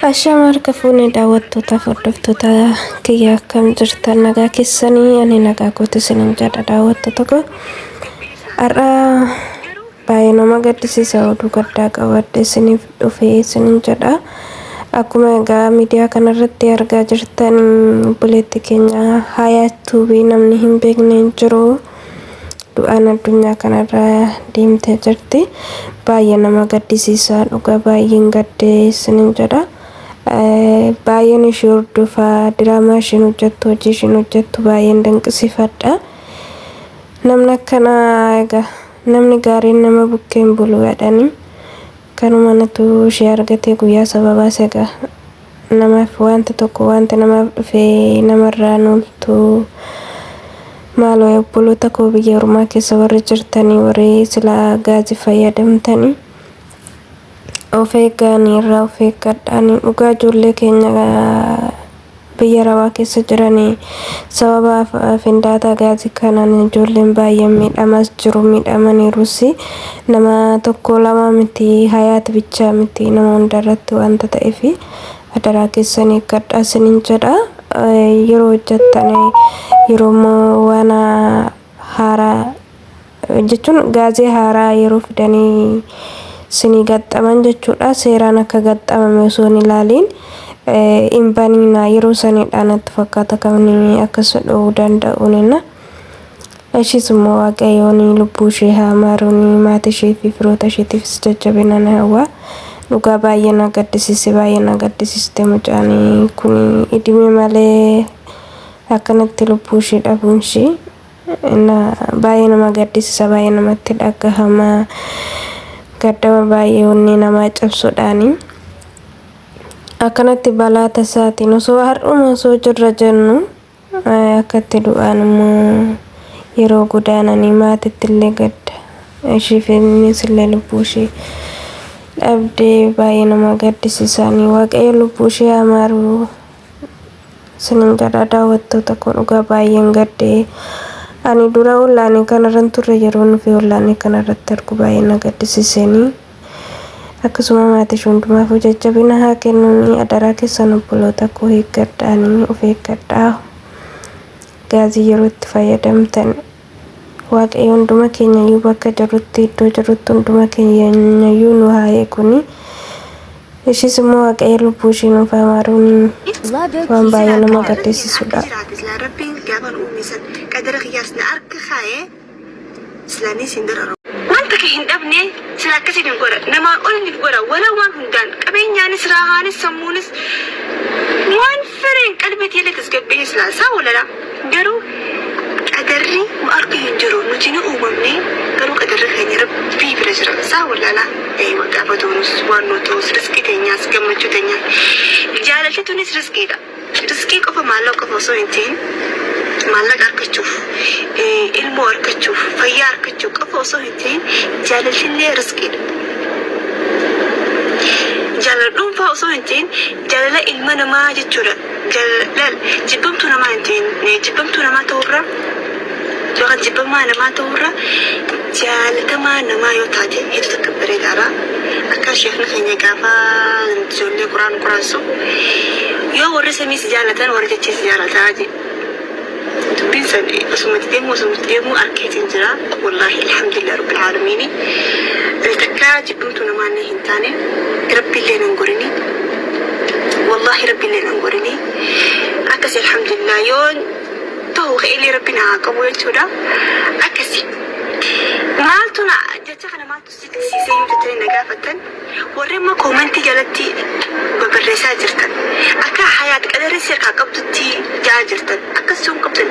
Ashaamar kafuuni daawwattoota hordoftoota kiyya akkam jirtan nagaa keessanii ani nagaa kooti isinin jedha daawwattoota koo har'a baay'ee nama gaddisiisa oduu gaddaa qabadde isiniif dhufee isinin jedha akkuma egaa miidiyaa kanarratti argaa jirtan buleetti keenya Hayaatu namni hin beekne jiru du'aan addunyaa kanarra deemtee jirti baay'ee nama gaddisiisa dhugaa baay'een gaddee isinin jedha baay'een ishee hordofaa diraamaa isheen hojjettu hojii isheen hojjettu baay'een dinqisiifadha namni akkana egaa namni gaariin nama bukkeen bulu jedhani kanuma natu ishee argatee guyyaa sababaas egaa namaaf wanta tokko wanta namaaf dhufee namarraa noltu maaloo obboloota koo biyya ormaa keessa warri jirtanii warri silaa gaazii fayyadamtanii of eegganirraa of eeggadhaanii dhugaa ijoollee keenya biyya rabaa keessa jiranii sababa findaataa gaazii kanaan ijoolleen baay'een miidhamas jiru miidhamaniirus nama tokko lama miti Hayaat bichaa miti nama hundarratti wanta ta'eef adaraa keessanii eeggadhaa isinin jedha yeroo hojjettan yeroo waan haaraa jechuun gaazii haaraa yeroo fidanii sini gaxxaman jechuudha seeraan akka gaxxamame osoo hin ilaaliin imbanina yeroo saniidhaan itti fakkaata kamni akkas dha'uu danda'uunina ishis immoo waaqayyoon lubbuu ishee haa maaruuni maatii ishee fi firoota isheetiifis jajjabina na hawwa dhugaa baay'ee na gaddisiiste mucaanii kun idime malee akkanatti lubbuu ishee dhabuun ishee baay'ee nama gaddisiisa baay'ee namatti dhagahama gadda baay'ee onni nama cabsuudhaani akkanatti balaa tasaatiin osoo har'uma osoo jirra jennu akkatti du'aan immoo yeroo godaananii maatiitti illee gadda isheef innis illee lubbuu ishee dhabdee baay'ee nama gaddisiisanii waaqayyo lubbuu ishee haa maaru isinin jedha daawwattoota koo dhugaa baay'een gaddee ani dura ollaanii kanarran turre yeroo nufi ollaanii kanarratti argu baay'ee na gaddisiisanii akkasuma maatii hundumaaf jajjabina haa kennuuni adaraa keessan obboloota koo eeggadhaanii of eeggadhaa gaazii yeroo itti fayyadamtan waaqayyo hunduma keenyayyuu bakka jirrutti iddoo jirrutti hunduma keenyayyuu nu haa eeguni ishis immoo waaqayyo lubbuu ishee nuuf haa maaruuni waan baay'ee nama gaddisiisudha. قدر خياسنا أرك خاية سلاني سندر وانت كهين أبني سلا كسي نقول نما أقولني نقول ولا وان هندان كمين يعني سراهاني سمونس وان فرين قلبي تيلي تسقبيه سلا سا ولا لا قالوا قدرني وأرك ينجروا نجينا أممني قالوا قدر خيني ربي برجر سا ولا لا أيوة قابدونس وانوتوس رزقي تنياس كمجو تنياس جالتي تونس رزقي دا رزقي قفا مالو قفا سوينتين مالك أركتشوف علمو أركتشوف فيا أركتشوف قفو صوتين جالل اللي رزقين جالل نوم فاو صوتين جالل علمنا ما جتشورا جالل جبمتونا ما انتين جبمتونا ما تورا لغة جبما ما تورا جالل تما ما يوتاتي هيتو تكبري دارا أكا شيخنا خيني قافا نتزولي قرآن سو يو ورسمي سجالتان ورجتشي سجالتان بينسان اسمه تديمو أركيتين جرا والله الحمد لله رب العالمين التكا جبنتونا معنا هنتاني ربي اللي ننقرني والله ربي اللي ننقرني أكسي الحمد لله يون تو غيلي ربنا عاقبو ينتونا أكسي مالتونا جاتخنا مالتو سيسي يمتترين نقافة ورما كومنتي جالتي ببرسا جرتن أكا حياتك أدري سيركا قبضتي جا جرتن أكا سون قبضن